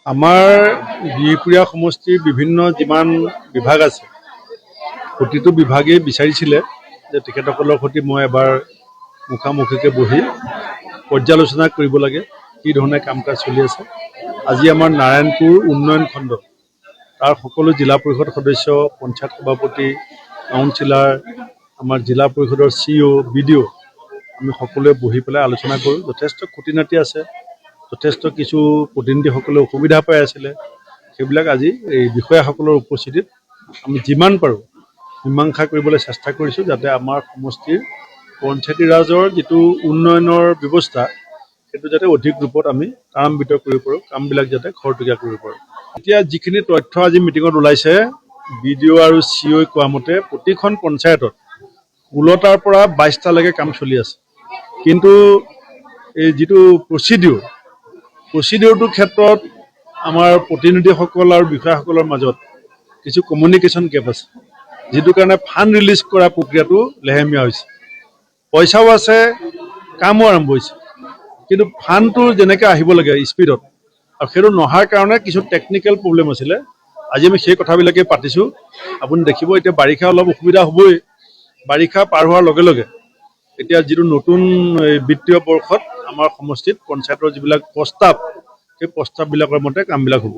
আমাৰ বিহপুৰীয়া সমষ্টিৰ বিভিন্ন যিমান বিভাগ আছে প্ৰতিটো বিভাগেই বিচাৰিছিলে যে তেখেতসকলৰ সৈতে মই এবাৰ মুখামুখিকৈ বহি পৰ্যালোচনা কৰিব লাগে কি ধৰণে কাম কাজ চলি আছে। আজি আমাৰ নাৰায়ণপুৰ উন্নয়ন খণ্ড তাৰ সকলো জিলা পৰিষদ সদস্য, পঞ্চায়ত সভাপতি, কাউন্সিলাৰ, আমাৰ জিলা পৰিষদৰ CEO, BDO আমি সকলোৱে বহি পেলাই আলোচনা কৰোঁ। যথেষ্ট খুঁটি-নাতি আছে, যথেষ্ট কিছু প্ৰতিনিধিসকলে অসুবিধা পাই আছিলে, সেইবিলাক আজি এই বিষয়াসকলৰ উপস্থিতিত আমি যিমান পাৰোঁ মীমাংসা কৰিবলৈ চেষ্টা কৰিছোঁ, যাতে আমাৰ সমষ্টিৰ পঞ্চায়তী ৰাজৰ যিটো উন্নয়নৰ ব্যৱস্থা সেইটো যাতে অধিক ৰূপত আমি ত্বৰান্বিত কৰিব পাৰোঁ, কামবিলাক যাতে খৰতকীয়া কৰিব পাৰোঁ। এতিয়া যিখিনি তথ্য আজি মিটিঙত ওলাইছে, BDO আৰু CEO কোৱা মতে প্ৰতিখন পঞ্চায়তত 16টাৰ পৰা 22টালৈকে কাম চলি আছে। কিন্তু এই যিটো প্ৰচিডিউৰটোৰ ক্ষেত্ৰত আমাৰ প্ৰতিনিধিসকল আৰু বিষয়াসকলৰ মাজত কিছু কমিউনিকেশ্যন গেপ আছে, যিটো কাৰণে ফাণ্ড ৰিলিজ কৰা প্ৰক্ৰিয়াটো লেহেমীয়া হৈছে। পইচাও আছে, কামো আৰম্ভ হৈছে, কিন্তু ফাণ্ডটো যেনেকৈ আহিব লাগে স্পীডত আৰু সেইটো নহাৰ কাৰণে কিছু টেকনিকেল প্ৰব্লেম আছিলে। আজি আমি সেই কথাবিলাকেই পাতিছোঁ। আপুনি দেখিব এতিয়া বাৰিষা অলপ অসুবিধা হ'বই। বাৰিষা পাৰ হোৱাৰ লগে লগে এতিয়া যিটো নতুন বিত্তীয় বৰ্ষত আমাৰ সমষ্টিত পঞ্চায়তৰ যিবিলাক প্ৰস্তাৱ, সেই প্ৰস্তাৱবিলাকৰ মতে কামবিলাক হ'ব।